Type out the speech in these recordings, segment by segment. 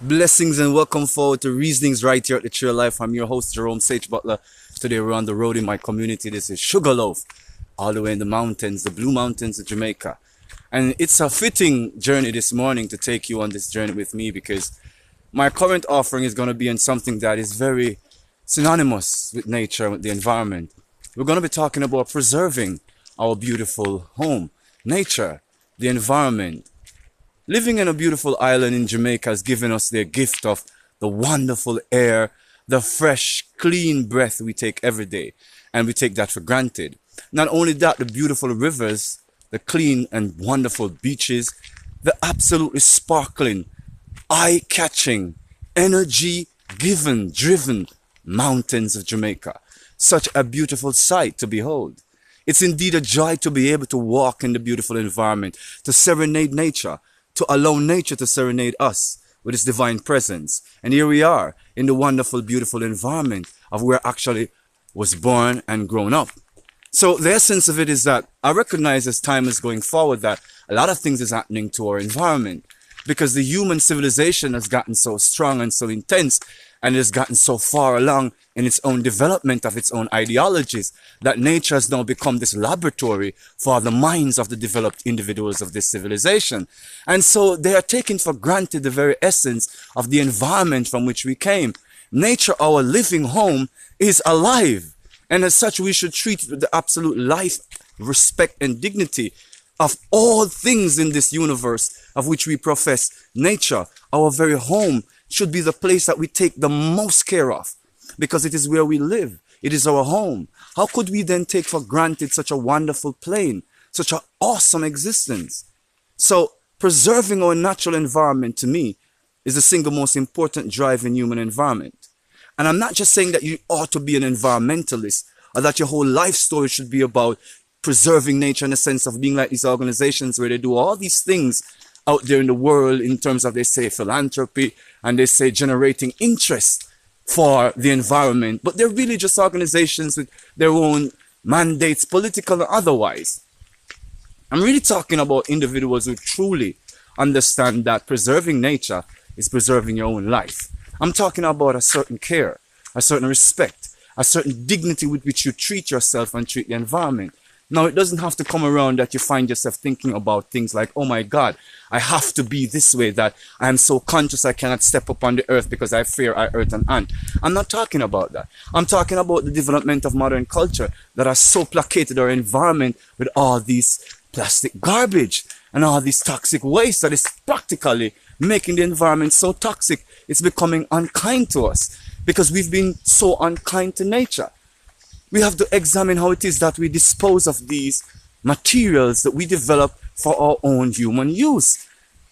Blessings and welcome forward to Reasonings right here at the Tree of Life. I'm your host, Jerome Sage Butler. Today we're on the road in my community. This is Sugarloaf, all the way in the mountains, the Blue Mountains of Jamaica. And it's a fitting journey this morning to take you on this journey with me because my current offering is going to be on something that is very synonymous with nature, with the environment. We're going to be talking about preserving our beautiful home, nature, the environment. Living in a beautiful island in Jamaica has given us the gift of the wonderful air, the fresh, clean breath we take every day, and we take that for granted. Not only that, the beautiful rivers, the clean and wonderful beaches, the absolutely sparkling, eye-catching, energy-given, driven mountains of Jamaica. Such a beautiful sight to behold. It's indeed a joy to be able to walk in the beautiful environment, to serenade nature, to allow nature to serenade us with its divine presence. And here we are in the wonderful, beautiful environment of where I actually was born and grown up. So the essence of it is that I recognize as time is going forward that a lot of things is happening to our environment because the human civilization has gotten so strong and so intense and has gotten so far along in its own development of its own ideologies that nature has now become this laboratory for the minds of the developed individuals of this civilization. And so they are taking for granted the very essence of the environment from which we came. Nature, our living home, is alive. And as such, we should treat it with the absolute life, respect, and dignity of all things in this universe of which we profess. Nature, our very home, should be the place that we take the most care of because it is where we live. It is our home. How could we then take for granted such a wonderful plane, such an awesome existence? So preserving our natural environment to me is the single most important drive in human environment. And I'm not just saying that you ought to be an environmentalist or that your whole life story should be about preserving nature in the sense of being like these organizations where they do all these things out there in the world in terms of, they say, philanthropy and they say generating interest for the environment. But they're really just organizations with their own mandates, political and otherwise. I'm really talking about individuals who truly understand that preserving nature is preserving your own life. I'm talking about a certain care, a certain respect, a certain dignity with which you treat yourself and treat the environment. Now, it doesn't have to come around that you find yourself thinking about things like, oh my God, I have to be this way, that I am so conscious I cannot step up on the earth because I fear I hurt an ant. I'm not talking about that. I'm talking about the development of modern culture that has so placated our environment with all these plastic garbage and all these toxic waste that is practically making the environment so toxic. It's becoming unkind to us because we've been so unkind to nature. We have to examine how it is that we dispose of these materials that we develop for our own human use.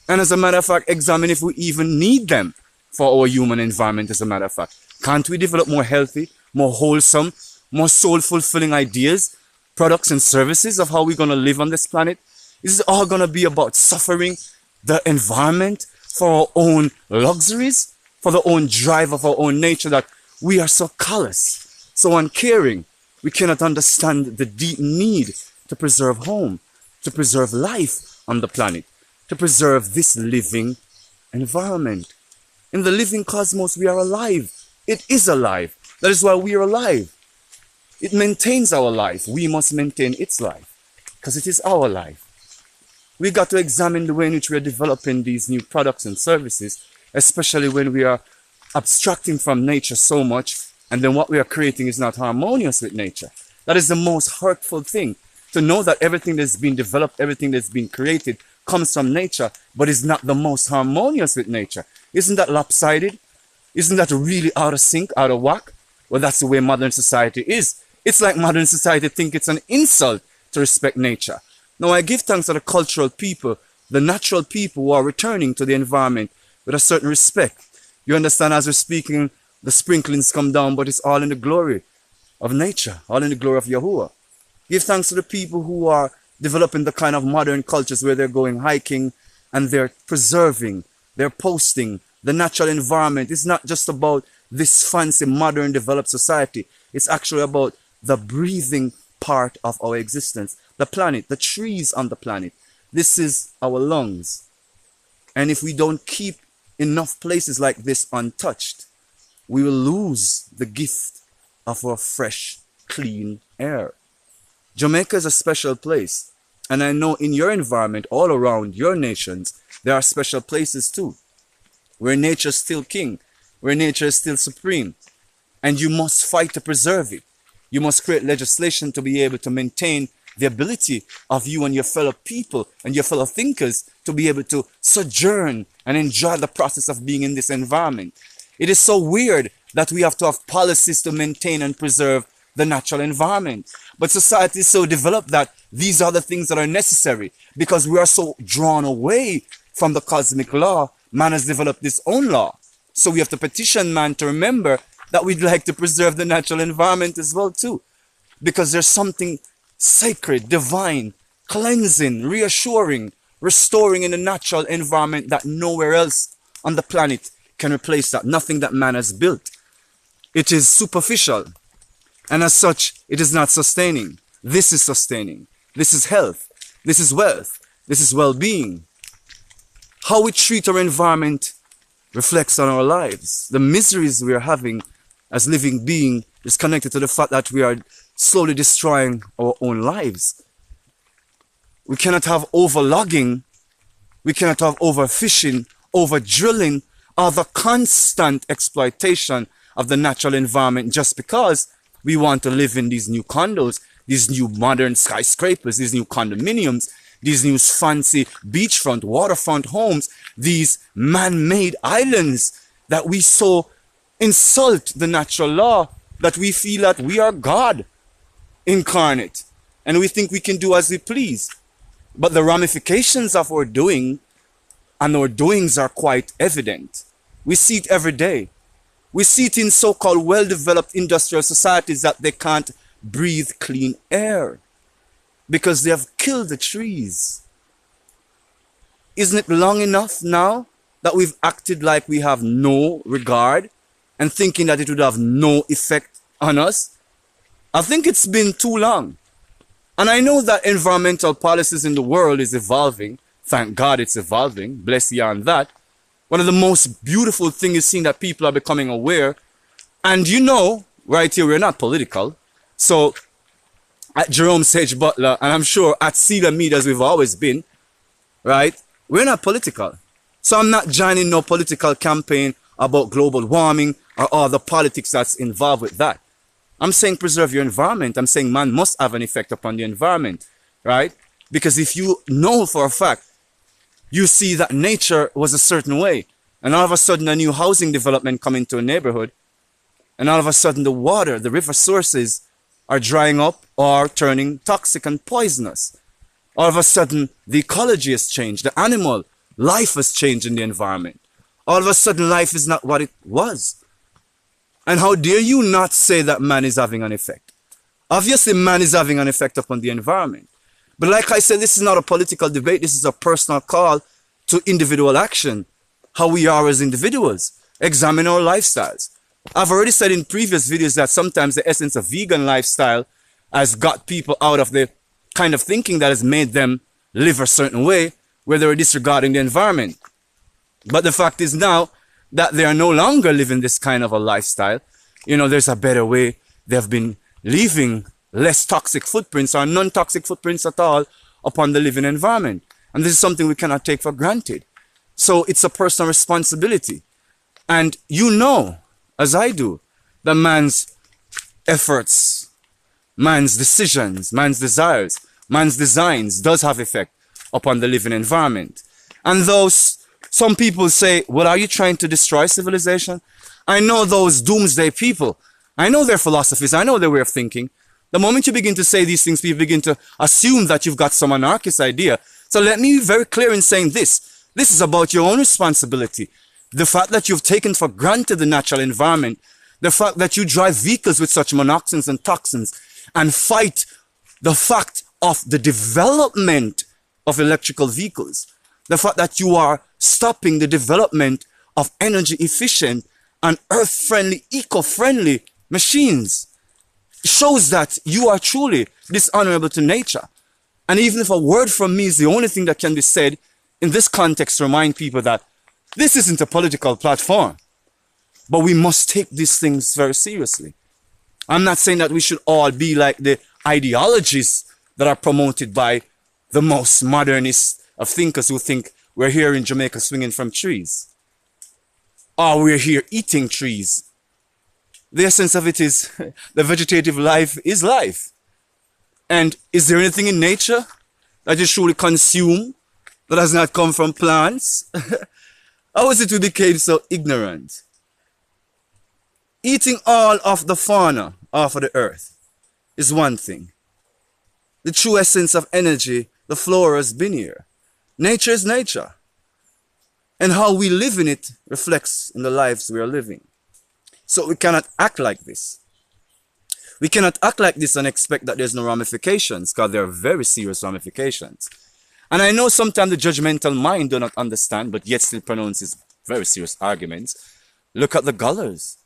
And as a matter of fact, examine if we even need them for our human environment, as a matter of fact. Can't we develop more healthy, more wholesome, more soul-fulfilling ideas, products and services of how we're going to live on this planet? Is it all going to be about suffering the environment for our own luxuries, for the own drive of our own nature that we are so callous, so uncaring? We cannot understand the deep need to preserve home, to preserve life on the planet, to preserve this living environment. In the living cosmos, we are alive. It is alive. That is why we are alive. It maintains our life. We must maintain its life because it is our life. We got to examine the way in which we are developing these new products and services, especially when we are abstracting from nature so much and then what we are creating is not harmonious with nature. That is the most hurtful thing, to know that everything that's been developed, everything that's been created comes from nature, but is not the most harmonious with nature. Isn't that lopsided? Isn't that really out of sync, out of whack? Well, that's the way modern society is. It's like modern society think it's an insult to respect nature. Now, I give thanks to the cultural people, the natural people who are returning to the environment with a certain respect. You understand, as we're speaking, the sprinklings come down, but it's all in the glory of nature, all in the glory of Yahuwah. Give thanks to the people who are developing the kind of modern cultures where they're going hiking and they're preserving, they're posting the natural environment. It's not just about this fancy, modern, developed society. It's actually about the breathing part of our existence, the planet, the trees on the planet. This is our lungs. And if we don't keep enough places like this untouched, we will lose the gift of our fresh, clean air. Jamaica is a special place. And I know in your environment, all around your nations, there are special places too, where nature is still king, where nature is still supreme. And you must fight to preserve it. You must create legislation to be able to maintain the ability of you and your fellow people and your fellow thinkers to be able to sojourn and enjoy the process of being in this environment. It is so weird that we have to have policies to maintain and preserve the natural environment. But society is so developed that these are the things that are necessary because we are so drawn away from the cosmic law. Man has developed his own law. So we have to petition man to remember that we'd like to preserve the natural environment as well too. Because there's something sacred, divine, cleansing, reassuring, restoring in the natural environment that nowhere else on the planet can replace that. Nothing that man has built. It is superficial. And as such, it is not sustaining. This is sustaining. This is health. This is wealth. This is well-being. How we treat our environment reflects on our lives. The miseries we are having as living beings is connected to the fact that we are slowly destroying our own lives. We cannot have overlogging. We cannot have overfishing, over-drilling, or the constant exploitation of the natural environment just because we want to live in these new condos, these new modern skyscrapers, these new condominiums, these new fancy beachfront, waterfront homes, these man-made islands that we so insult the natural law that we feel that we are God incarnate and we think we can do as we please. But the ramifications of our doing and our doings are quite evident. We see it every day. We see it in so-called well-developed industrial societies that they can't breathe clean air because they have killed the trees. Isn't it long enough now that we've acted like we have no regard and thinking that it would have no effect on us? I think it's been too long. And I know that environmental policies in the world is evolving. Thank God it's evolving. Bless you on that. One of the most beautiful things is seeing that people are becoming aware. And you know, right here, we're not political. So at Jerome Sage Butler, and I'm sure at Cedar Mead as we've always been, right? We're not political. So I'm not joining no political campaign about global warming or all the politics that's involved with that. I'm saying preserve your environment. I'm saying man must have an effect upon the environment, right? Because if you know for a fact, you see that nature was a certain way, and all of a sudden a new housing development come into a neighborhood, and all of a sudden the water, the river sources are drying up or turning toxic and poisonous. All of a sudden the ecology has changed, the animal life has changed in the environment. All of a sudden life is not what it was. And how dare you not say that man is having an effect? Obviously man is having an effect upon the environment. But like I said, this is not a political debate. This is a personal call to individual action. How we are as individuals. Examine our lifestyles. I've already said in previous videos that sometimes the essence of vegan lifestyle has got people out of the kind of thinking that has made them live a certain way where they're disregarding the environment. But the fact is now that they are no longer living this kind of a lifestyle. You know, there's a better way. They've been leaving less toxic footprints or non-toxic footprints at all upon the living environment. And this is something we cannot take for granted. So it's a personal responsibility. And you know, as I do, that man's efforts, man's decisions, man's desires, man's designs does have effect upon the living environment. And those, some people say, well, are you trying to destroy civilization? I know those doomsday people. I know their philosophies. I know their way of thinking. The moment you begin to say these things, people begin to assume that you've got some anarchist idea. So let me be very clear in saying this. This is about your own responsibility. The fact that you've taken for granted the natural environment, the fact that you drive vehicles with such monoxins and toxins and fight the fact of the development of electrical vehicles, the fact that you are stopping the development of energy efficient and earth-friendly, eco-friendly machines, shows that you are truly dishonorable to nature. And even if a word from me is the only thing that can be said in this context to remind people that This isn't a political platform, but we must take these things very seriously. I'm not saying that we should all be like the ideologies that are promoted by the most modernist of thinkers who think we're here in Jamaica swinging from trees, or we're here eating trees. The essence of it is the vegetative life is life. And is there anything in nature that you truly consume that has not come from plants? How is it we became so ignorant? Eating all of the fauna off of the earth is one thing. The true essence of energy, the flora, has been here. Nature is nature. And how we live in it reflects in the lives we are living. So we cannot act like this. We cannot act like this and expect that there's no ramifications, because there are very serious ramifications. And I know sometimes the judgmental mind do not understand, but yet still pronounces very serious arguments. Look at the gullers,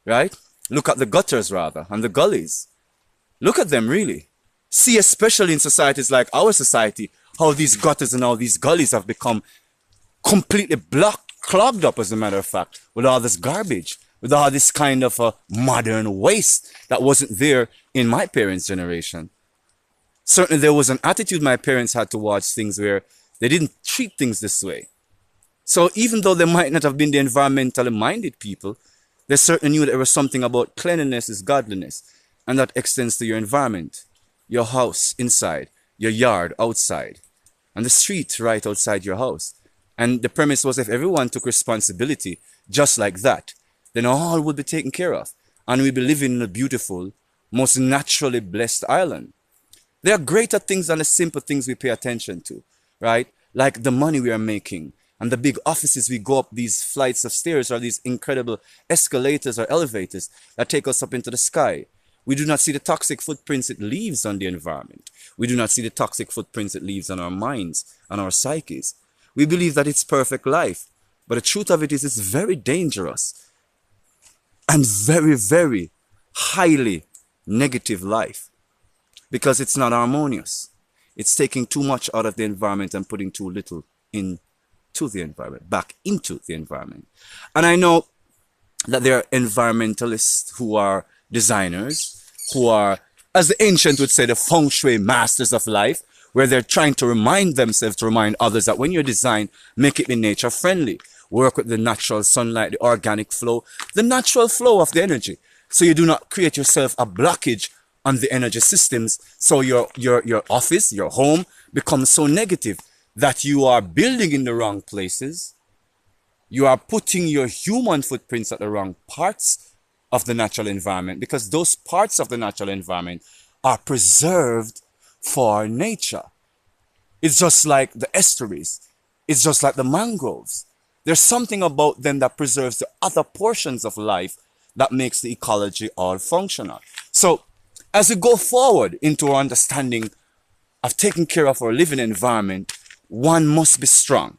right? Look at the gutters, rather, and the gullies. Look at them, really. See, especially in societies like our society, how these gutters and all these gullies have become completely blocked, clogged up, as a matter of fact, with all this garbage, with all this kind of modern waste that wasn't there in my parents' generation. Certainly there was an attitude my parents had towards things where they didn't treat things this way. So even though they might not have been the environmentally minded people, they certainly knew that there was something about cleanliness is godliness, and that extends to your environment, your house inside, your yard outside, and the street right outside your house. And the premise was if everyone took responsibility just like that, then all would be taken care of, and we'd be living in a beautiful, most naturally blessed island. There are greater things than the simple things we pay attention to, right? Like the money we are making, and the big offices we go up these flights of stairs, or these incredible escalators or elevators that take us up into the sky. We do not see the toxic footprints it leaves on the environment. We do not see the toxic footprints it leaves on our minds, on our psyches. We believe that it's perfect life, but the truth of it is it's very dangerous and very, very highly negative life, because it's not harmonious. It's taking too much out of the environment and putting too little into the environment, back into the environment. And I know that there are environmentalists who are designers, who are, as the ancient would say, the feng shui masters of life, where they're trying to remind themselves, to remind others that when you design, make it be nature friendly. Work with the natural sunlight, the organic flow, the natural flow of the energy. So you do not create yourself a blockage on the energy systems. So your office, your home becomes so negative that you are building in the wrong places. You are putting your human footprints at the wrong parts of the natural environment, because those parts of the natural environment are preserved for nature. It's just like the estuaries. It's just like the mangroves. There's something about them that preserves the other portions of life that makes the ecology all functional. So as we go forward into our understanding of taking care of our living environment, one must be strong.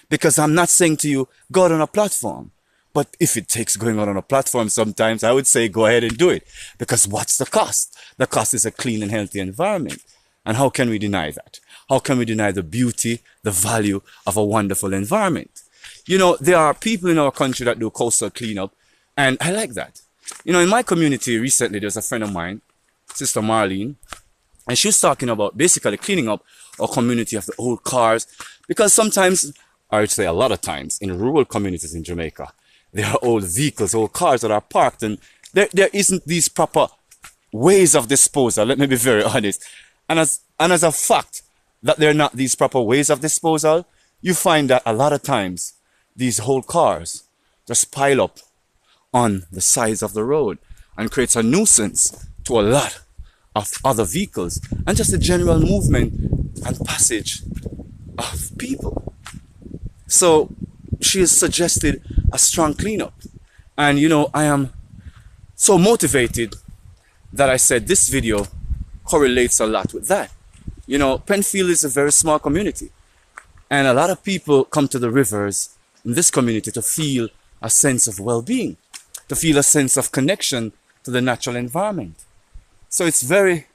Because I'm not saying to you, go out on a platform. But if it takes going out on a platform sometimes, I would say go ahead and do it. Because what's the cost? The cost is a clean and healthy environment. And how can we deny that? How can we deny the beauty, the value of a wonderful environment? You know, there are people in our country that do coastal cleanup, and I like that. You know, in my community recently, there's a friend of mine, Sister Marlene, and she was talking about basically cleaning up our community of the old cars, because sometimes, I would say a lot of times, in rural communities in Jamaica, there are old vehicles, old cars that are parked, and there isn't these proper ways of disposal. Let me be very honest. And as a fact that there are not these proper ways of disposal, you find that a lot of times these whole cars just pile up on the sides of the road and creates a nuisance to a lot of other vehicles and just the general movement and passage of people. So she has suggested a strong cleanup. And you know, I am so motivated that I said this video correlates a lot with that. You know, Penfield is a very small community, and a lot of people come to the rivers in this community to feel a sense of well-being, to feel a sense of connection to the natural environment. So it's very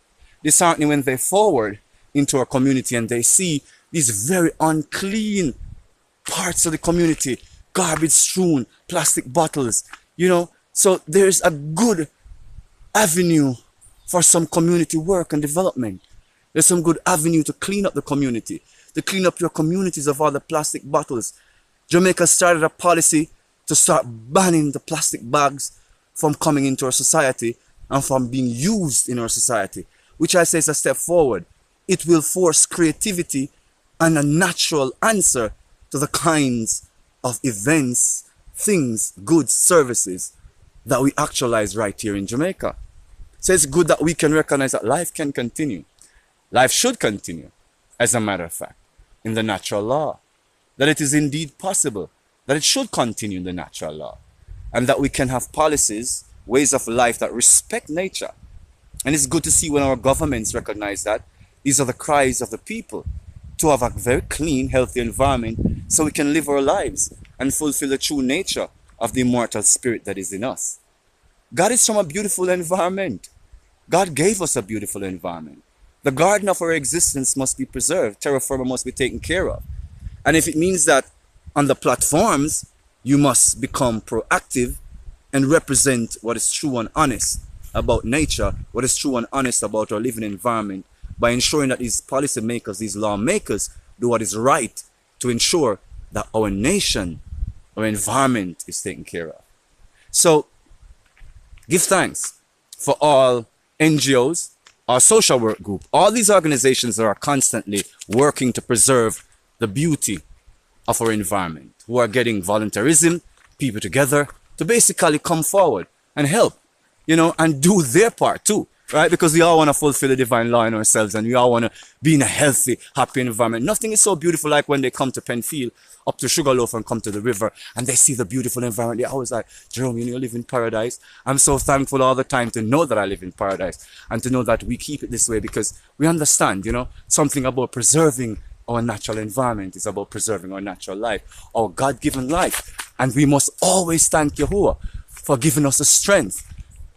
disheartening when they forward into our community and they see these very unclean parts of the community garbage strewn plastic bottles, you know. So there's a good avenue for some community work and development. There's some good avenue to clean up the community, to clean up your communities of all the plastic bottles. Jamaica started a policy to start banning the plastic bags from coming into our society and from being used in our society, which I say is a step forward. It will force creativity and a natural answer to the kinds of events, things, goods, services that we actualize right here in Jamaica. So it's good that we can recognize that life can continue. Life should continue, as a matter of fact, in the natural law. That it is indeed possible, that it should continue in the natural law. And that we can have policies, ways of life that respect nature. And it's good to see when our governments recognize that. These are the cries of the people, to have a very clean, healthy environment so we can live our lives and fulfill the true nature of the immortal spirit that is in us. God is from a beautiful environment. God gave us a beautiful environment. The garden of our existence must be preserved. Terra firma must be taken care of. And if it means that on the platforms, you must become proactive and represent what is true and honest about nature, what is true and honest about our living environment, by ensuring that these policy makers, these lawmakers, do what is right to ensure that our nation, our environment is taken care of. So, give thanks for all NGOs, our social work group, all these organizations that are constantly working to preserve the beauty of our environment, who are getting voluntarism, people together to basically come forward and help, you know, and do their part too. Right? Because we all want to fulfill the divine law in ourselves and we all want to be in a healthy, happy environment. Nothing is so beautiful like when they come to Penfield, up to Sugarloaf and come to the river and they see the beautiful environment. They're always like, Jerome, you live in paradise. I'm so thankful all the time to know that I live in paradise and to know that we keep it this way because we understand, you know, something about preserving our natural environment is about preserving our natural life, our God-given life. And we must always thank Yahuwah for giving us the strength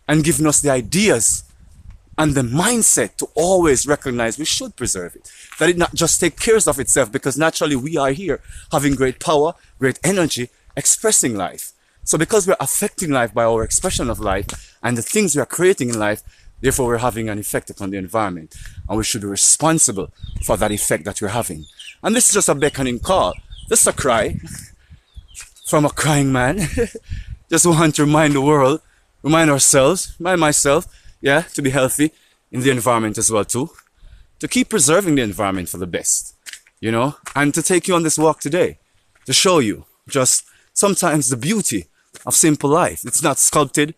and giving us the ideas and the mindset to always recognize we should preserve it. That it not just take care of itself, because naturally we are here having great power, great energy, expressing life. So because we're affecting life by our expression of life and the things we are creating in life, therefore we're having an effect upon the environment. And we should be responsible for that effect that we're having. And this is just a beckoning call. Just a cry from a crying man. Just want to remind the world, remind ourselves, remind myself, yeah, to be healthy in the environment as well too. To keep preserving the environment for the best, you know, and to take you on this walk today, to show you just sometimes the beauty of simple life. It's not sculpted,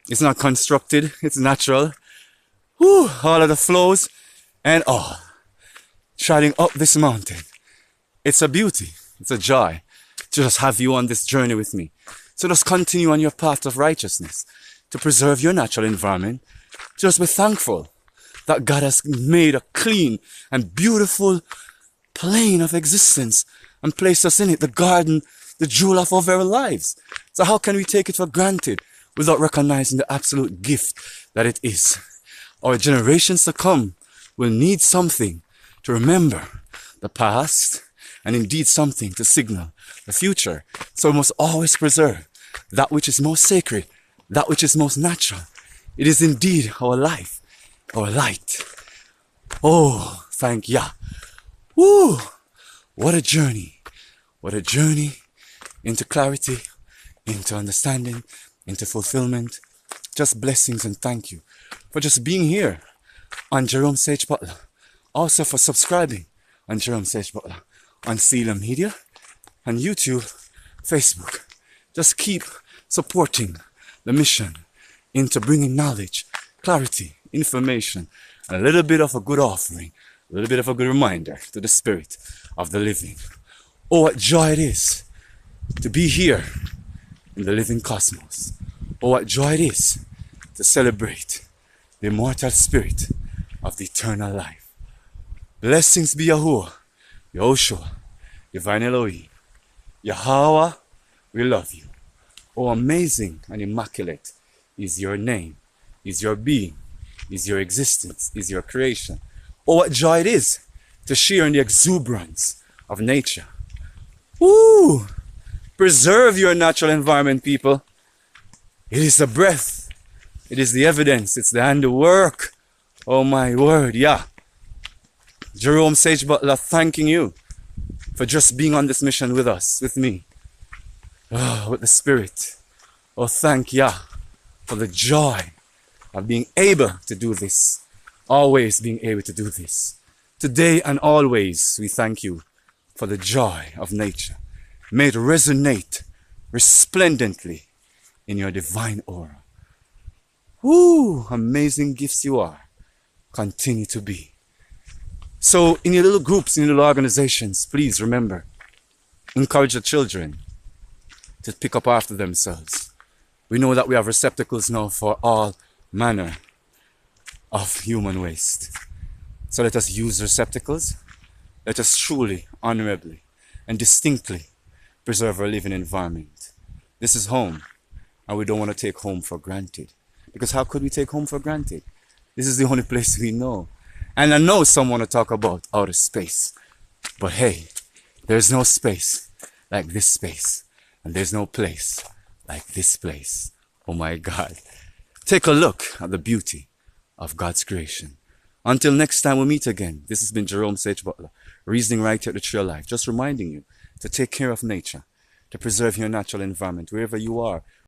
it's not constructed, it's natural. Whew, all of the flows and all trotting up this mountain. It's a beauty, it's a joy to just have you on this journey with me. So just continue on your path of righteousness, to preserve your natural environment. Just be thankful that God has made a clean and beautiful plane of existence and placed us in it, the garden, the jewel of our very lives. So how can we take it for granted without recognizing the absolute gift that it is? Our generations to come will need something to remember the past and indeed something to signal the future. So we must always preserve that which is most sacred, that which is most natural. It is indeed our life, our light. Oh, thank Yah. Woo! What a journey. What a journey into clarity, into understanding, into fulfillment. Just blessings and thank you for just being here on Jerome Sage Butler. Also for subscribing on Jerome Sage Butler on Sealer Media, on YouTube, Facebook. Just keep supporting the mission into bringing knowledge, clarity, information, and a little bit of a good offering, a little bit of a good reminder to the spirit of the living. Oh, what joy it is to be here in the living cosmos. Oh, what joy it is to celebrate the immortal spirit of the eternal life. Blessings be Yahuwah, Yahushua, Divine Elohim, Yahweh, we love you. Oh, amazing and immaculate is your name, is your being, is your existence, is your creation. Oh, what joy it is to share in the exuberance of nature. Woo! Preserve your natural environment, people. It is the breath. It is the evidence. It's the handiwork. Oh my word, yeah. Jerome Sage Butler, thanking you for just being on this mission with us, with me. Oh, with the Spirit. Oh, thank Yah for the joy of being able to do this. Always being able to do this. Today and always, we thank you for the joy of nature. May it resonate resplendently in your divine aura. Woo! Amazing gifts you are. Continue to be. So in your little groups, in your little organizations, please remember, encourage the children to pick up after themselves. We know that we have receptacles now for all manner of human waste. So let us use receptacles. Let us truly, honorably, and distinctly preserve our living environment. This is home, and we don't want to take home for granted. Because how could we take home for granted? This is the only place we know. And I know some want to talk about outer space. But hey, there's no space like this space. And there's no place like this place. Oh my God. Take a look at the beauty of God's creation. Until next time we meet again, this has been Jerome Sage Butler, reasoning right here at the Tree of Life, just reminding you to take care of nature, to preserve your natural environment wherever you are.